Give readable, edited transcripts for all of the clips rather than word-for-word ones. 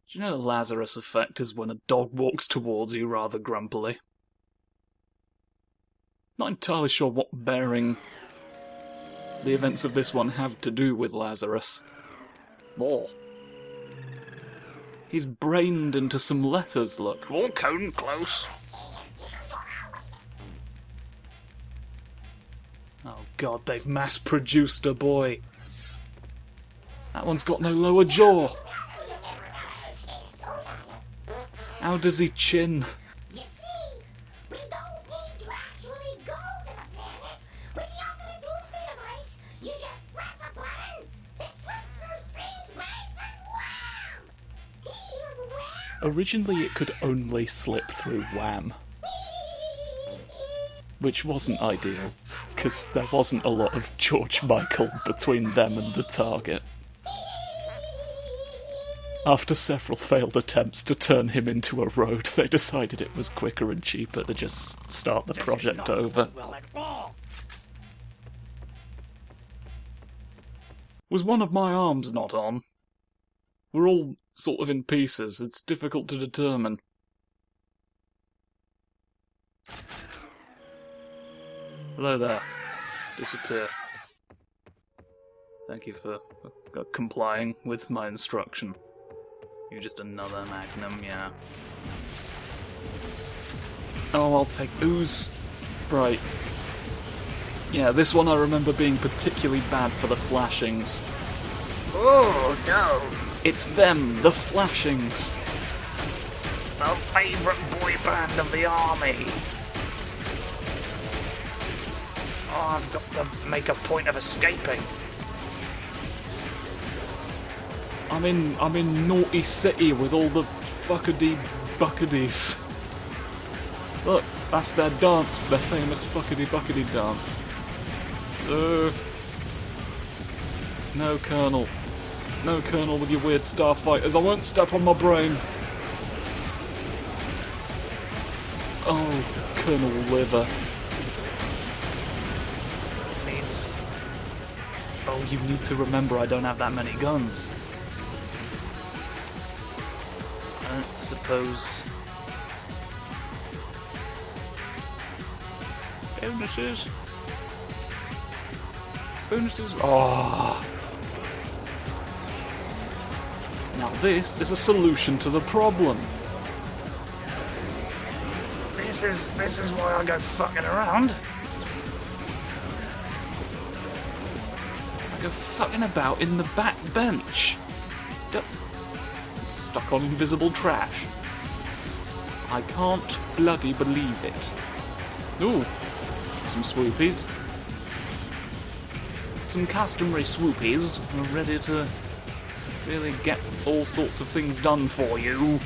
Do you know the Lazarus effect is when a dog walks towards you rather grumpily? Not entirely sure what bearing the events of this one have to do with Lazarus. More. He's brained into some letters, look. Oh, come close. Oh god, they've mass-produced a boy. That one's got no lower jaw. How does he chin? You see, we don't need to actually go to the planet. With the ultimate doomsday device, you just press a button, it slips through strange space, and wham! Originally it could only slip through wham. Which wasn't ideal, because there wasn't a lot of George Michael between them and the target. After several failed attempts to turn him into a road, they decided it was quicker and cheaper to just start the project over. Was one of my arms not on? We're all sort of in pieces, it's difficult to determine. Hello there. Disappear. Thank you for complying with my instruction. You're just another Magnum, yeah. Oh, I'll take ooze. Right. Yeah, this one I remember being particularly bad for the flashings. Oh, no. It's them, the flashings. The favourite boy band of the army. Oh, I've got to make a point of escaping. I'm in Naughty City with all the fuckity buckadies. Look, that's their dance, their famous fuckity buckady dance. No, Colonel. No, Colonel, with your weird starfighters. I won't step on my brain. Oh, Colonel Liver. Needs... Oh, you need to remember I don't have that many guns. I don't suppose... Bonuses. Bonuses. Oh. Now this is a solution to the problem. This is why I go fucking around. I go fucking about in the back bench. I'm stuck on invisible trash. I can't bloody believe it. Ooh, some swoopies. Some customary swoopies are ready to really get all sorts of things done for you.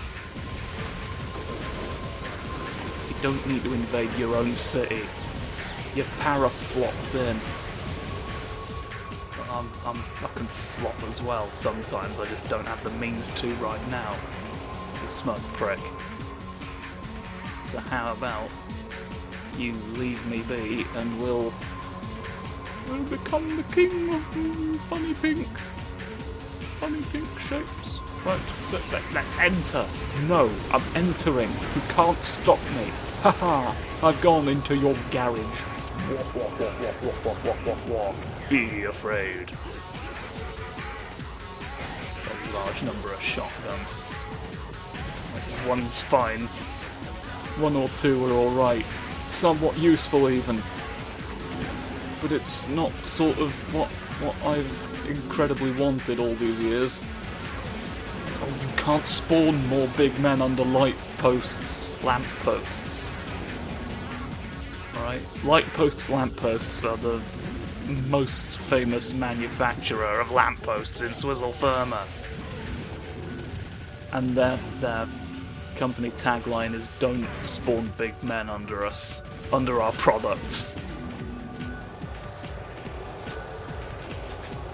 You don't need to invade your own city. You've para-flopped in. I can flop as well sometimes, I just don't have the means to right now. You smug prick. So how about you leave me be and we'll become the king of funny pink shapes. Right, let's enter. No, I'm entering. You can't stop me. Haha, I've gone into your garage. Be afraid. A large number of shotguns. One's fine. One or two are alright. Somewhat useful even. But it's not sort of what I've incredibly wanted all these years. Oh, you can't spawn more big men under lamp posts. Alright? Lamp posts are the most famous manufacturer of lampposts in Swizzle Firma. And they're company tagline is "Don't spawn big men under us, under our products."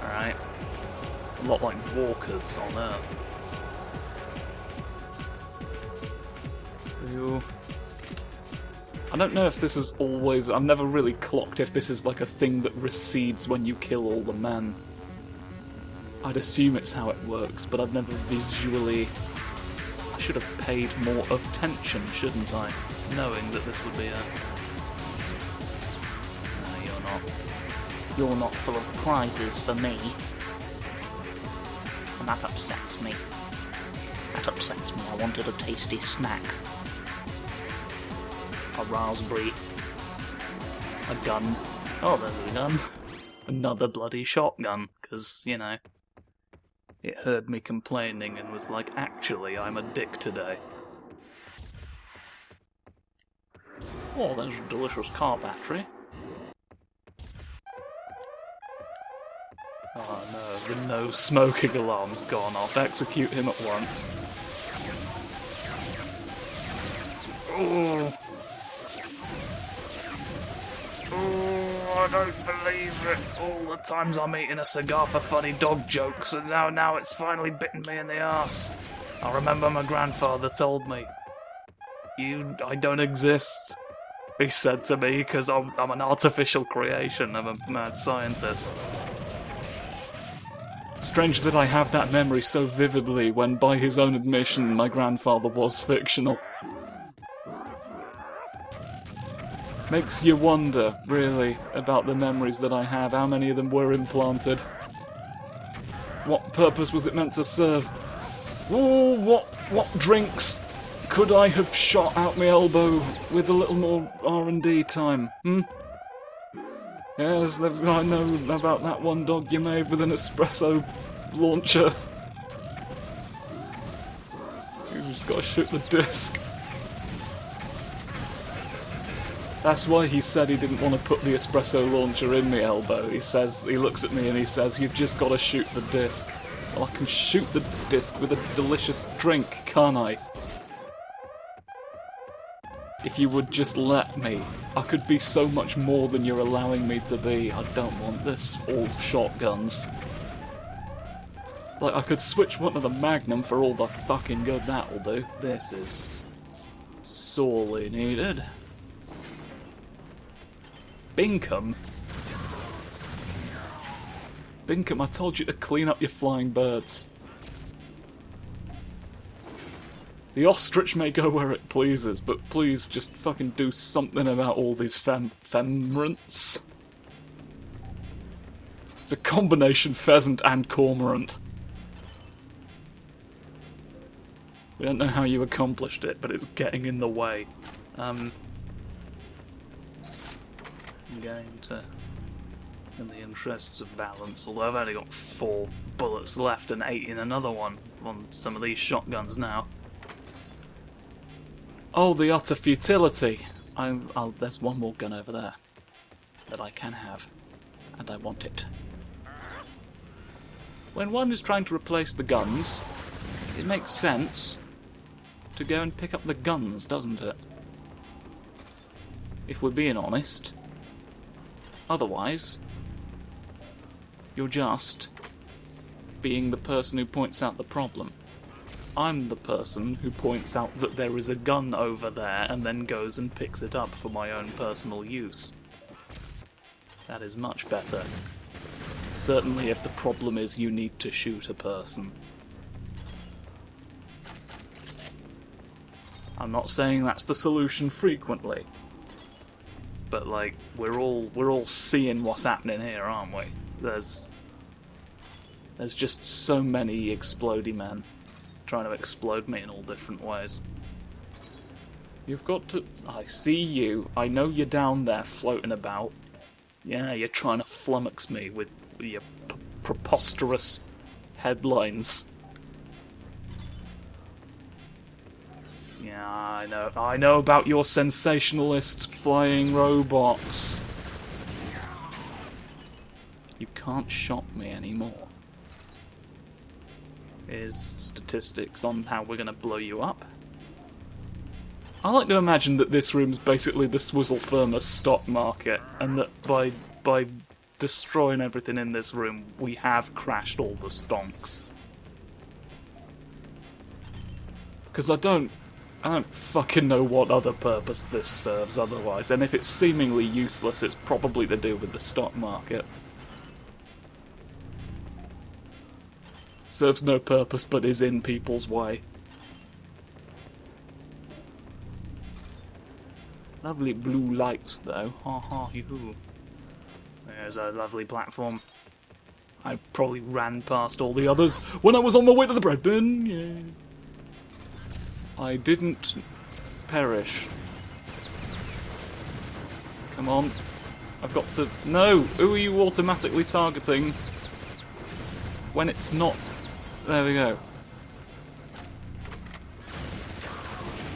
Alright. A lot like walkers on Earth. Ooh. I don't know if this is always... I've never really clocked if this is like a thing that recedes when you kill all the men. I'd assume it's how it works, but I've never visually... I should have paid more attention, shouldn't I? Knowing that this would be a... No, you're not. You're not full of prizes for me. And that upsets me. That upsets me. I wanted a tasty snack. A raspberry. A gun. Oh, there's a gun. Another bloody shotgun, because, you know, it heard me complaining and was like, actually, I'm a dick today. Oh, there's a delicious car battery. Oh no, the no smoking alarm's gone off. Execute him at once. Oh. Oh, I don't believe it. All the times I'm eating a cigar for funny dog jokes, and now it's finally bitten me in the arse. I remember my grandfather told me, I don't exist, he said to me, because I'm an artificial creation of a mad scientist. Strange that I have that memory so vividly when, by his own admission, my grandfather was fictional. Makes you wonder, really, about the memories that I have, how many of them were implanted. What purpose was it meant to serve? Ooh, what drinks could I have shot out my elbow with a little more R&D time, Yes, I know about that one dog you made with an espresso launcher. You just gotta shoot the disc. That's why he said he didn't want to put the espresso launcher in my elbow. He looks at me and he says, you've just got to shoot the disc. Well, I can shoot the disc with a delicious drink, can't I? If you would just let me, I could be so much more than you're allowing me to be. I don't want this all shotguns. Like, I could switch one to the Magnum for all the fucking good that'll do. This is sorely needed. Binkum? Binkum, I told you to clean up your flying birds. The ostrich may go where it pleases, but please just fucking do something about all these femrants. It's a combination pheasant and cormorant. We don't know how you accomplished it, but it's getting in the way. I'm going to, in the interests of balance, although I've only got 4 bullets left and 8 in another one on some of these shotguns now. Oh, the utter futility. There's one more gun over there that I can have, and I want it. When one is trying to replace the guns, it makes sense to go and pick up the guns, doesn't it? If we're being honest. Otherwise, you're just being the person who points out the problem. I'm the person who points out that there is a gun over there and then goes and picks it up for my own personal use. That is much better. Certainly if the problem is you need to shoot a person. I'm not saying that's the solution frequently. But, like, we're all seeing what's happening here, aren't we? There's just so many explodey men trying to explode me in all different ways. You've got to... I see you. I know you're down there floating about. Yeah, you're trying to flummox me with your preposterous headlines. Yeah, I know about your sensationalist flying robots. You can't shock me anymore. Here's statistics on how we're going to blow you up. I like to imagine that this room's basically the Swizzle Firma stock market, and that by destroying everything in this room, we have crashed all the stonks. Because I don't fucking know what other purpose this serves otherwise, and if it's seemingly useless, it's probably to do with the stock market. Serves no purpose but is in people's way. Lovely blue lights though, ha ha hoo. There's a lovely platform. I probably ran past all the others when I was on my way to the bread bin, yeah. I didn't perish. Come on. I've got to... No! Who are you automatically targeting? When it's not... There we go.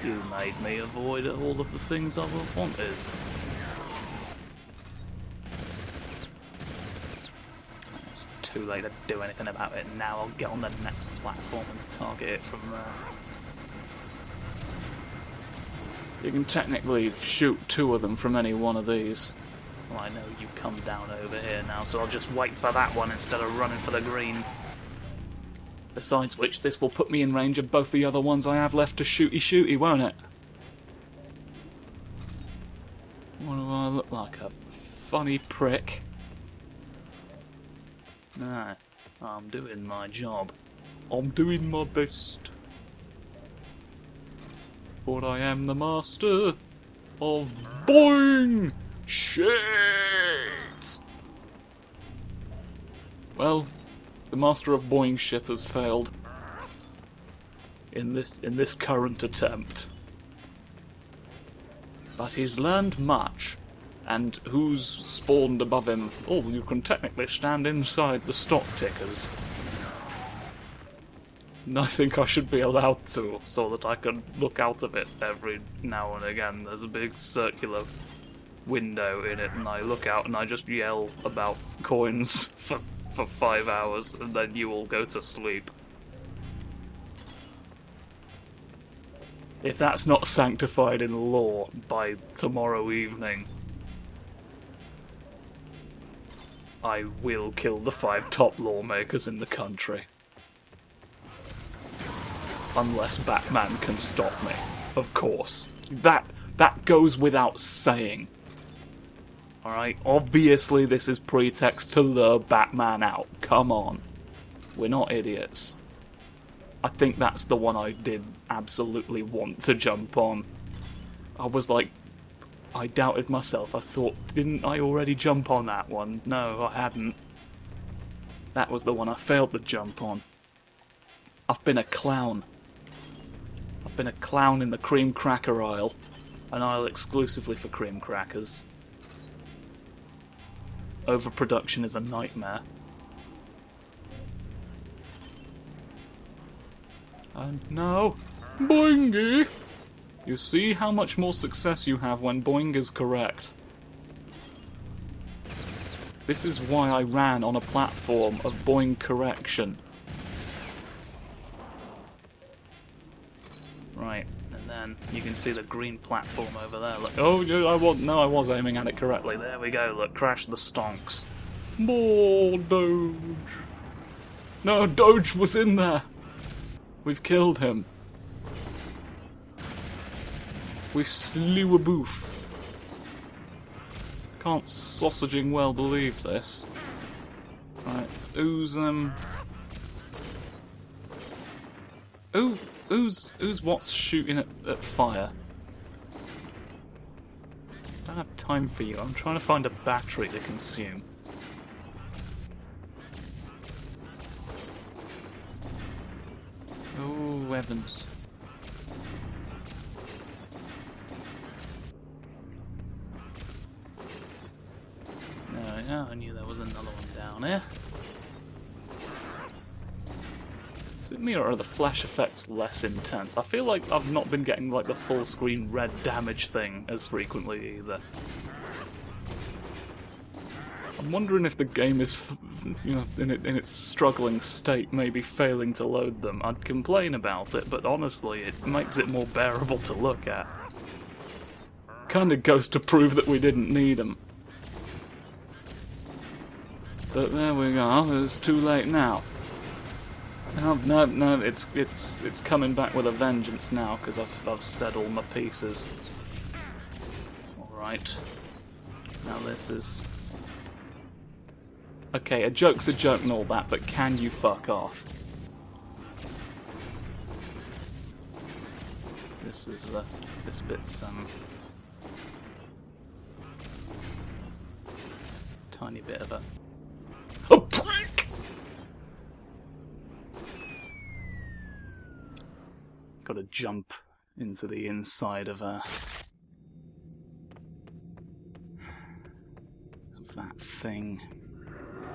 You made me avoid all of the things I wanted. It's too late to do anything about it now. I'll get on the next platform and target it from there. You can technically shoot 2 of them from any one of these. Well, I know you come down over here now, so I'll just wait for that one instead of running for the green. Besides which, this will put me in range of both the other ones I have left to shooty, won't it? What do I look like? A funny prick? No, I'm doing my job. I'm doing my best. For I am the master of boing shit. Well, the master of boing shit has failed in this current attempt. But he's learned much, and who's spawned above him? Oh, you can technically stand inside the stock tickers. I think I should be allowed to, so that I can look out of it every now and again. There's a big circular window in it, and I look out and I just yell about coins for 5 hours, and then you all go to sleep. If that's not sanctified in law by tomorrow evening, I will kill the 5 top lawmakers in the country. Unless Batman can stop me, of course. That goes without saying. Alright, obviously this is pretext to lure Batman out. Come on. We're not idiots. I think that's the one I did absolutely want to jump on. I was like... I doubted myself. I thought, didn't I already jump on that one? No, I hadn't. That was the one I failed to jump on. I've been a clown. I've been a clown in the cream cracker aisle. An aisle exclusively for cream crackers. Overproduction is a nightmare. And now, boingy! You see how much more success you have when boing is correct. This is why I ran on a platform of boing correction. Right, and then you can see the green platform over there. Look, oh, I was aiming at it correctly. There we go. Look, crash the stonks. More Doge. No, Doge was in there. We've killed him. We slew a boof. Can't sausaging well believe this. Right, who's what's shooting at fire? I don't have time for you. I'm trying to find a battery to consume. Oh, Evans. No, I knew there was another one down here. Is it me or are the flash effects less intense? I feel like I've not been getting like the full screen red damage thing as frequently either. I'm wondering if the game is, you know, in its struggling state, maybe failing to load them. I'd complain about it, but honestly, it makes it more bearable to look at. Kinda goes to prove that we didn't need them. But there we go, it's too late now. No, it's coming back with a vengeance now, because I've said all my pieces. Alright. Now this is... Okay, a joke's a joke and all that, but can you fuck off? This is, this bit's, tiny bit of a... Oh, prick! Gotta jump into the inside of that thing.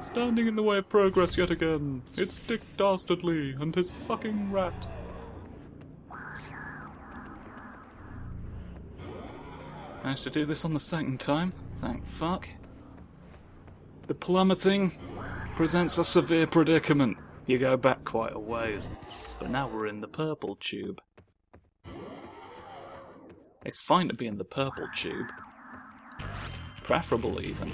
Standing in the way of progress yet again. It's Dick Dastardly and his fucking rat. Managed to do this on the second time. Thank fuck. The plummeting presents a severe predicament. You go back quite a ways. But now we're in the purple tube. It's fine to be in the purple tube. Preferable even.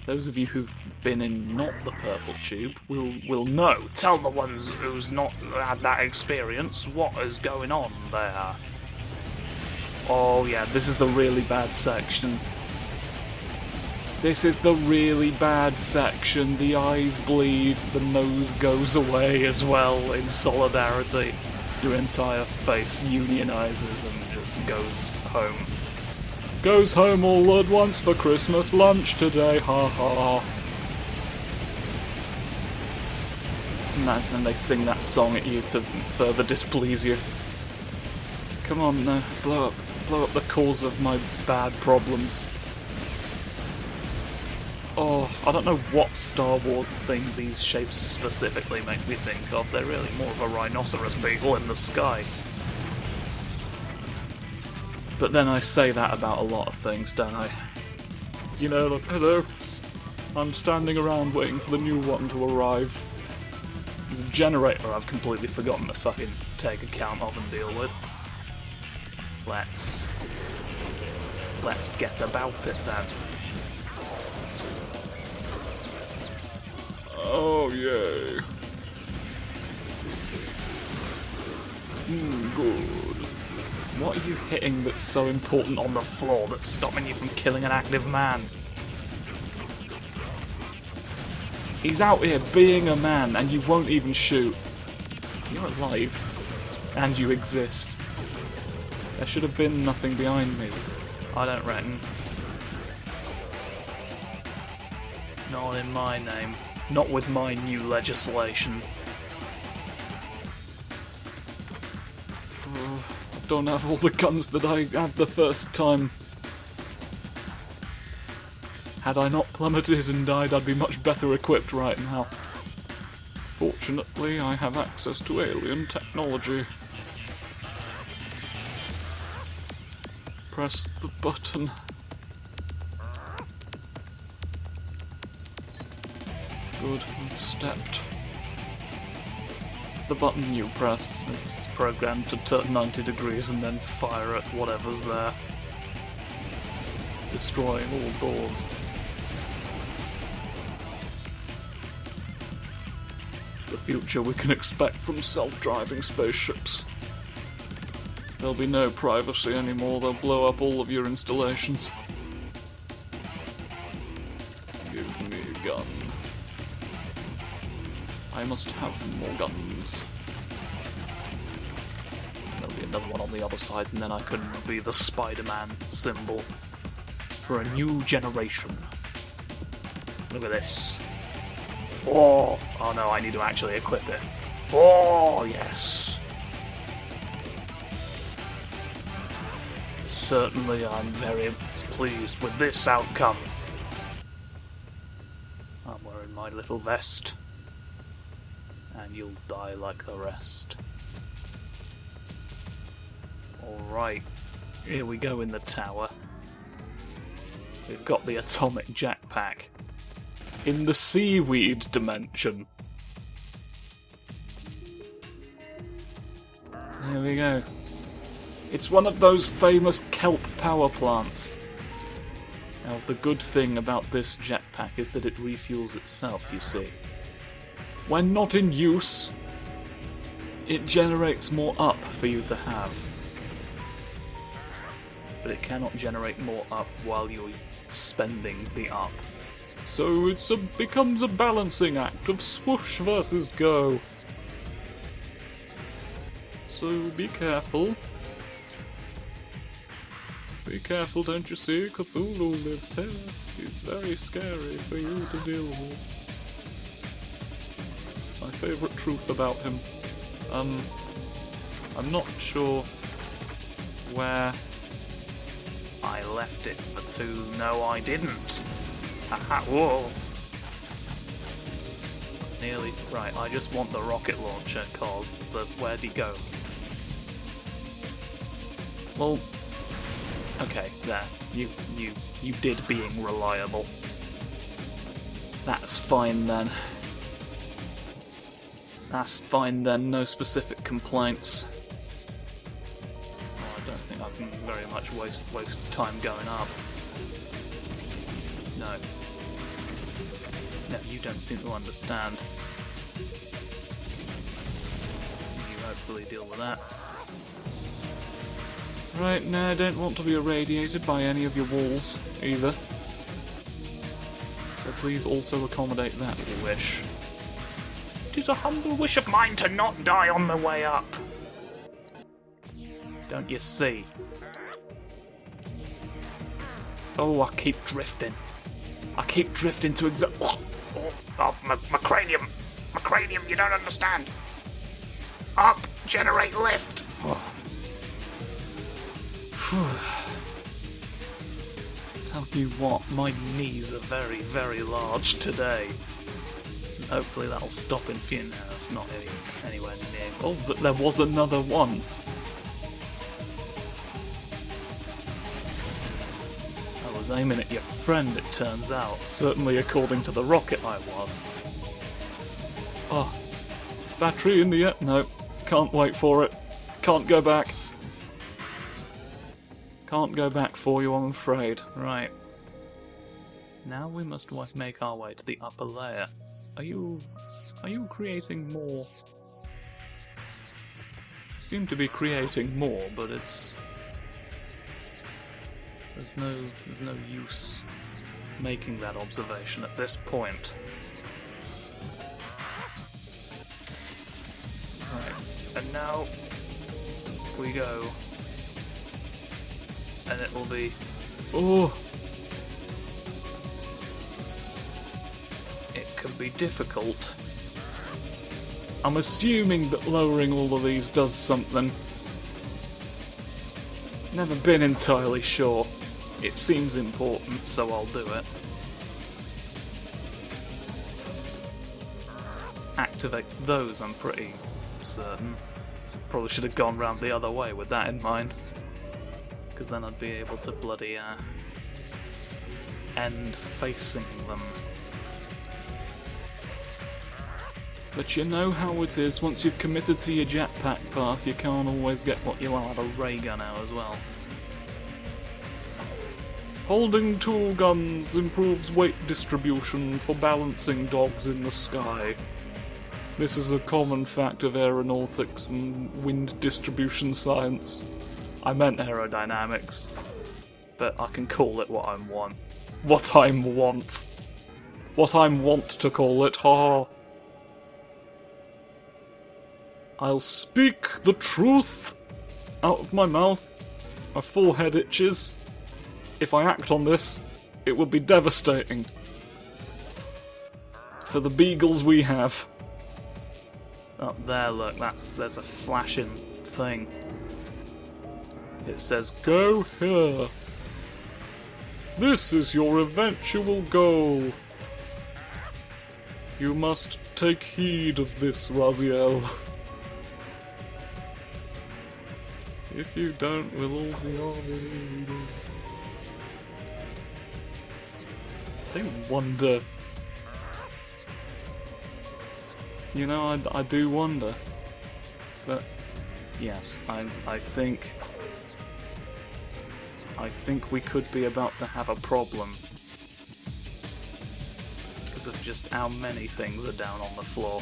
Those of you who've been in not the purple tube will know. Tell the ones who's not had that experience what is going on there. Oh yeah, this is the really bad section. This is the really bad section. The eyes bleed, the nose goes away as well in solidarity. Your entire face unionizes and just goes home. Goes home all at once for Christmas lunch today, ha ha. And they sing that song at you to further displease you. Come on, blow up the cause of my bad problems. Oh, I don't know what Star Wars thing these shapes specifically make me think of. They're really more of a rhinoceros beetle in the sky. But then I say that about a lot of things, don't I? You know, like, hello, I'm standing around waiting for the new one to arrive. There's a generator I've completely forgotten to fucking take account of and deal with. Let's get about it then. Oh, yay. Good. What are you hitting that's so important on the floor that's stopping you from killing an active man? He's out here being a man and you won't even shoot. You're alive. And you exist. There should have been nothing behind me. I don't reckon. Not in my name. Not with my new legislation. Oh, I don't have all the guns that I had the first time. Had I not plummeted and died, I'd be much better equipped right now. Fortunately, I have access to alien technology. Press the button. Good, I've stepped. The button you press, it's programmed to turn 90 degrees and then fire at whatever's there. Destroying all doors. It's the future we can expect from self-driving spaceships. There'll be no privacy anymore, they'll blow up all of your installations. Give me a gun. I must have more guns. There'll be another one on the other side, and then I can be the Spider-Man symbol for a new generation. Look at this. Oh no, I need to actually equip it. Oh, yes. Certainly, I'm very pleased with this outcome. I'm wearing my little vest. And you'll die like the rest. Alright, here we go in the tower. We've got the atomic jetpack. In the seaweed dimension. There we go. It's one of those famous kelp power plants. Now, the good thing about this jetpack is that it refuels itself, you see. When not in use, it generates more up for you to have. But it cannot generate more up while you're spending the up. So it becomes a balancing act of swoosh versus go. So be careful. Be careful, don't you see? Cthulhu lives here. He's very scary for you to deal with. My favourite truth about him. I'm not sure where I left it for 2. No, I didn't. Haha, whoa. Nearly. Right, I just want the rocket launcher, but where'd he go? Well, okay, there. You did being reliable. That's fine then. That's fine then, no specific complaints. Oh, I don't think I can very much waste time going up. No. No, you don't seem to understand. You hopefully deal with that. Right, now I don't want to be irradiated by any of your walls, either. So please also accommodate that wish. It is a humble wish of mine to not die on the way up. Don't you see? Oh, I keep drifting. I keep drifting to My cranium. My cranium, you don't understand. Up, generate lift. Tell you what, my knees are very, very large today. Hopefully that'll stop in few. No, it's not anywhere near. Oh, but there was another one. I was aiming at your friend, it turns out. Certainly according to the rocket I was. Oh. Battery in the air? No. Can't wait for it. Can't go back. Can't go back for you, I'm afraid. Right. Now we must make our way to the upper layer. Are you creating more? Seem to be creating more, but it's there's no use making that observation at this point. Right, and now we go, and it will be can be difficult. I'm assuming that lowering all of these does something. Never been entirely sure. It seems important, so I'll do it. Activates those, I'm pretty certain. So probably should have gone round the other way with that in mind. Because then I'd be able to bloody end facing them. But you know how it is, once you've committed to your jetpack path, you can't always get what you want out of a ray gun now as well. Holding two guns improves weight distribution for balancing dogs in the sky. This is a common fact of aeronautics and wind distribution science. I meant aerodynamics, but I can call it what I want. What I'm want to call it, ha. I'll speak the truth out of my mouth. My forehead itches. If I act on this, it will be devastating. For the beagles we have. Up there, look, there's a flashing thing. It says, "Go here. This is your eventual goal. You must take heed of this, Raziel. If you don't, we'll all be on. I do wonder. You know, I do wonder. But yes, I think I think we could be about to have a problem. Because of just how many things are down on the floor.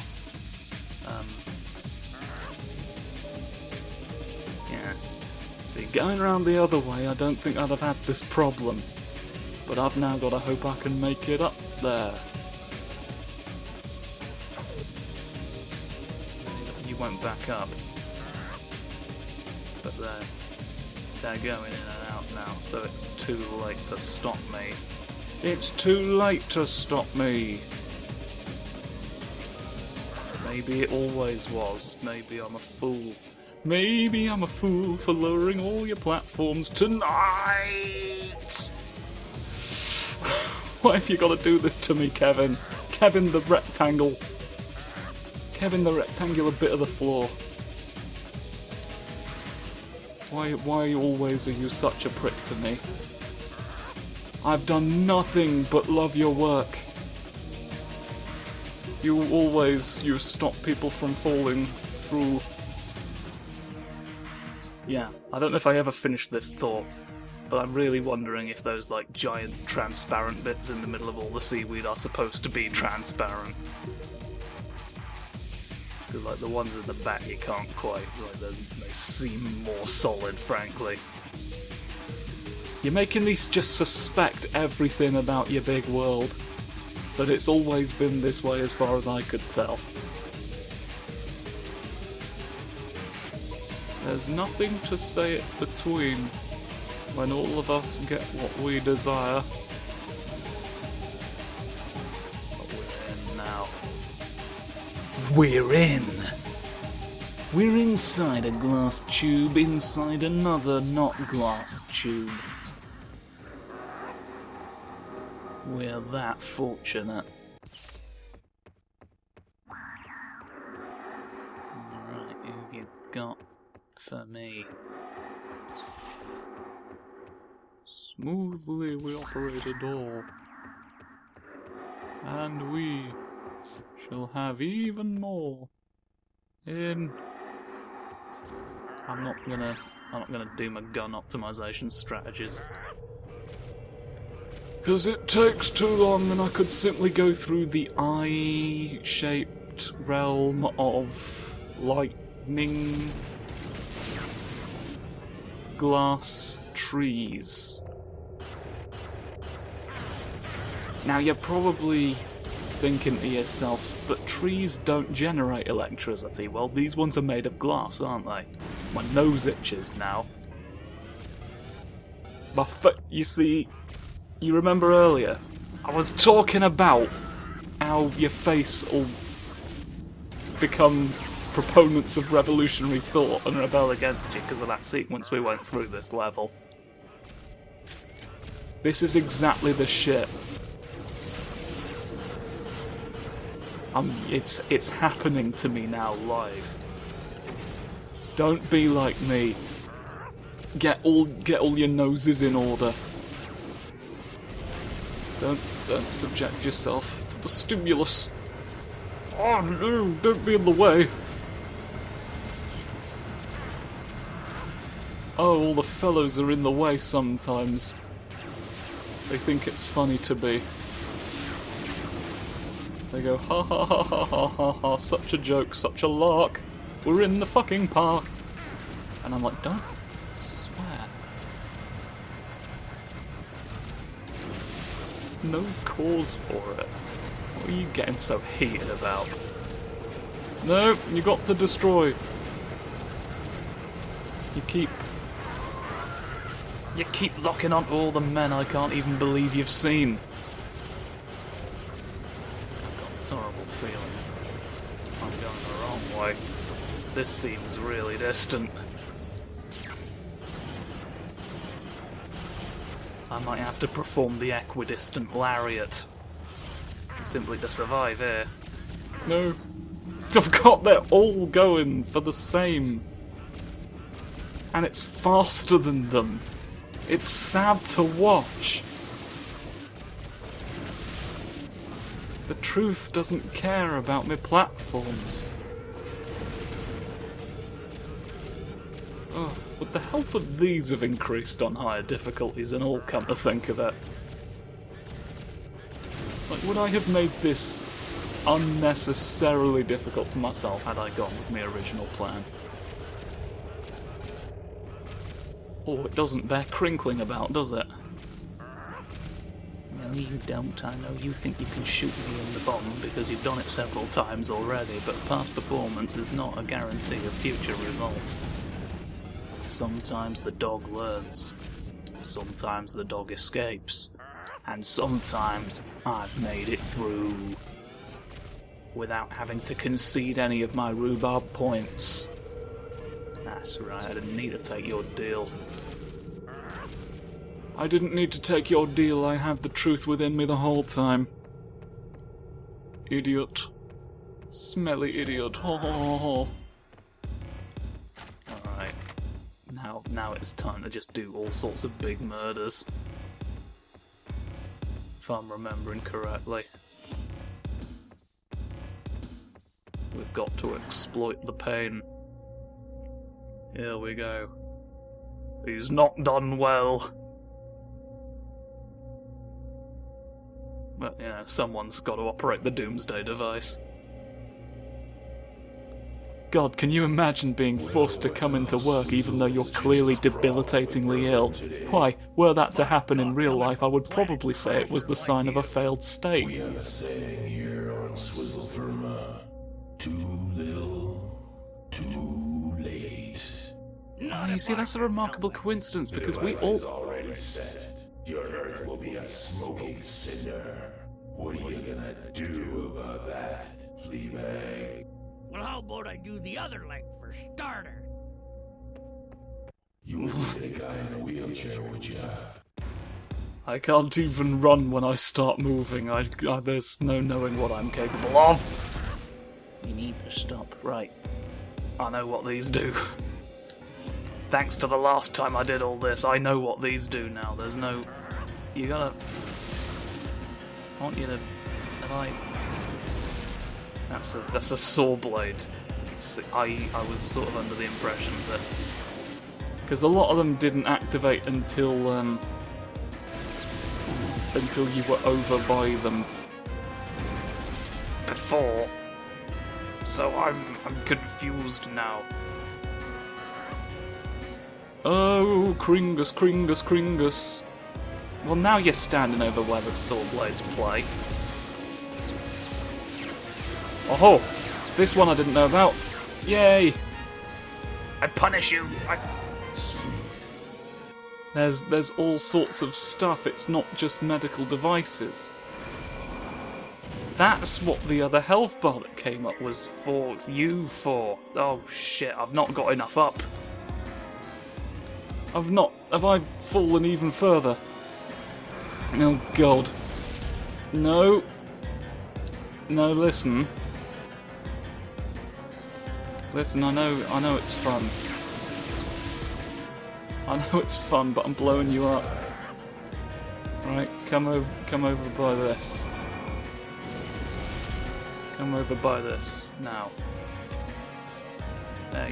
Yeah. See, going around the other way, I don't think I'd have had this problem. But I've now got to hope I can make it up there. You won't back up. But they're going in and out now, so it's too late to stop me. It's too late to stop me! Maybe it always was. Maybe I'm a fool. Maybe I'm a fool for lowering all your platforms tonight! Why have you got to do this to me, Kevin? Kevin the rectangle. Kevin the rectangular bit of the floor. Why always are you such a prick to me? I've done nothing but love your work. You stop people from falling through. Yeah, I don't know if I ever finished this thought, but I'm really wondering if those like giant transparent bits in the middle of all the seaweed are supposed to be transparent. Because like the ones at the back you can't quite, like they seem more solid, frankly. You're making me just suspect everything about your big world, but it's always been this way as far as I could tell. There's nothing to say it between when all of us get what we desire. But we're in now. We're in! We're inside a glass tube, inside another not glass tube. We're that fortunate. Alright, who you got for me? Smoothly we operate a door. And we shall have even more in... I'm not gonna do my gun optimization strategies. Because it takes too long and I could simply go through the eye-shaped realm of lightning glass trees. Now you're probably thinking to yourself, but trees don't generate electricity. Well, these ones are made of glass, aren't they? My nose itches now. You see, you remember earlier, I was talking about how your face will become proponents of revolutionary thought and rebel against you because of that sequence we went through this level. This is exactly the shit. It's happening to me now live. Don't be like me. Get all your noses in order. Don't subject yourself to the stimulus. Oh no, don't be in the way. Oh, all the fellows are in the way sometimes. They think it's funny to be. They go, ha ha ha ha ha ha ha, such a joke, such a lark. We're in the fucking park. And I'm like, don't swear. No cause for it. What are you getting so heated about? No, you got to destroy. You keep locking onto all the men I can't even believe you've seen. I've got this horrible feeling I'm going the wrong way. This seems really distant. I might have to perform the equidistant lariat. Simply to survive here. No. I've got they're all going for the same. And it's faster than them. It's sad to watch. The truth doesn't care about my platforms. Oh. But the health of these have increased on higher difficulties and all, come to think of it. Like, would I have made this unnecessarily difficult for myself had I gone with my original plan? Oh, it doesn't bear crinkling about, does it? No, you don't. I know you think you can shoot me in the bum because you've done it several times already, but past performance is not a guarantee of future results. Sometimes the dog learns, sometimes the dog escapes, and sometimes I've made it through without having to concede any of my rhubarb points. That's right, I didn't need to take your deal. I didn't need to take your deal, I had the truth within me the whole time. Idiot. Smelly idiot. Ho ho ho ho. Alright. Now it's time to just do all sorts of big murders. If I'm remembering correctly. We've got to exploit the pain. Here we go. He's not done well. But, you know, someone's got to operate the doomsday device. God, can you imagine being forced to come into work even though you're clearly debilitatingly ill? Why, were that to happen in real life, I would probably say it was the sign of a failed state. We have a saying here on Swizzle Firma. Too little, too late. Oh, you see, that's a remarkable coincidence, because we all... Is already set. Your earth will be a smoking cinder. What are you gonna do about that, Fleabag? Well, how about I do the other leg for starter? You wouldn't get a guy in a wheelchair, would ya? I can't even run when I start moving. There's no knowing what I'm capable of. You need to stop. Right. I know what these do. Thanks to the last time I did all this, I know what these do now. There's no... You gotta... I want you to... Have I... That's a saw blade. I was sort of under the impression that... Because a lot of them didn't activate until you were over by them. Before. So I'm confused now. Oh, Kringus, Kringus, Kringus. Well, now you're standing over where the saw blades play. Oh, this one I didn't know about. Yay! I punish you. There's all sorts of stuff. It's not just medical devices. That's what the other health bar that came up was for. You for. Oh shit! I've not got enough up. Have I fallen even further? Oh god. No. No, listen. Listen, I know it's fun. I know it's fun, but I'm blowing you up. Right, come over by this. Come over by this, now.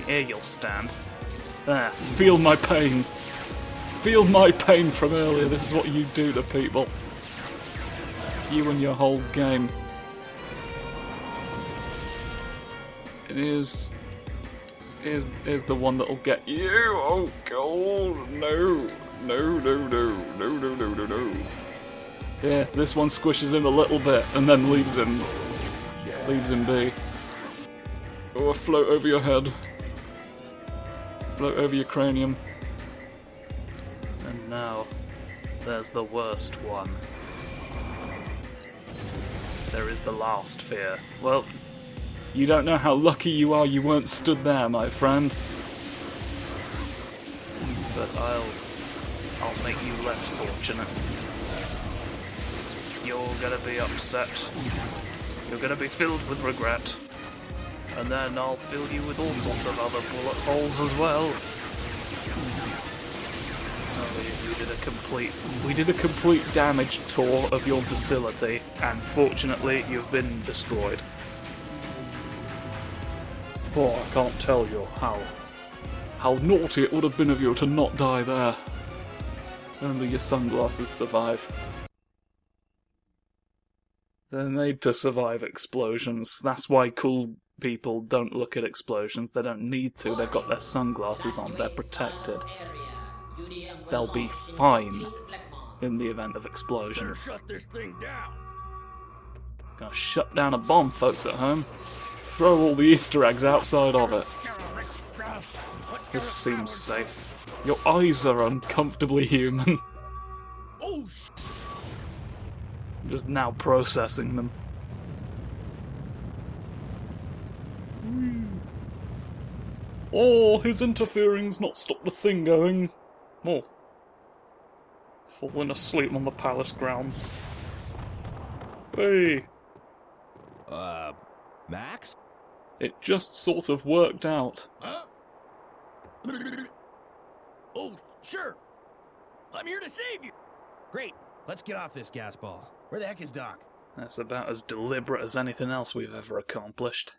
Here you'll stand. There, feel my pain. Feel my pain from earlier, this is what you do to people. You and your whole game. It is the one that'll get you. Oh god, no. No. Yeah, this one squishes him a little bit and then leaves him be. Oh, float over your head. Float over your cranium. And now, there's the worst one. There is the last fear. Well, you don't know how lucky you are you weren't stood there, my friend. But I'll make you less fortunate. You're gonna be upset. You're gonna be filled with regret. And then I'll fill you with all sorts of other bullet holes as well. Oh, we did a complete damage tour of your facility, and fortunately you've been destroyed. Oh, I can't tell you How naughty it would have been of you to not die there. Only your sunglasses survive. They're made to survive explosions. That's why cool people don't look at explosions. They don't need to. They've got their sunglasses on. They're protected. They'll be fine in the event of explosion. Better shut this thing down. Gonna shut down a bomb, folks at home. Throw all the Easter eggs outside of it. This seems safe. Your eyes are uncomfortably human. Oh, Just now processing them. Oh, his interfering's not stopped the thing going. Oh. Falling asleep on the palace grounds. Hey. Max? It just sort of worked out. huh? Oh, sure. I'm here to save you. Great. Let's get off this gas ball. Where the heck is Doc? That's about as deliberate as anything else we've ever accomplished.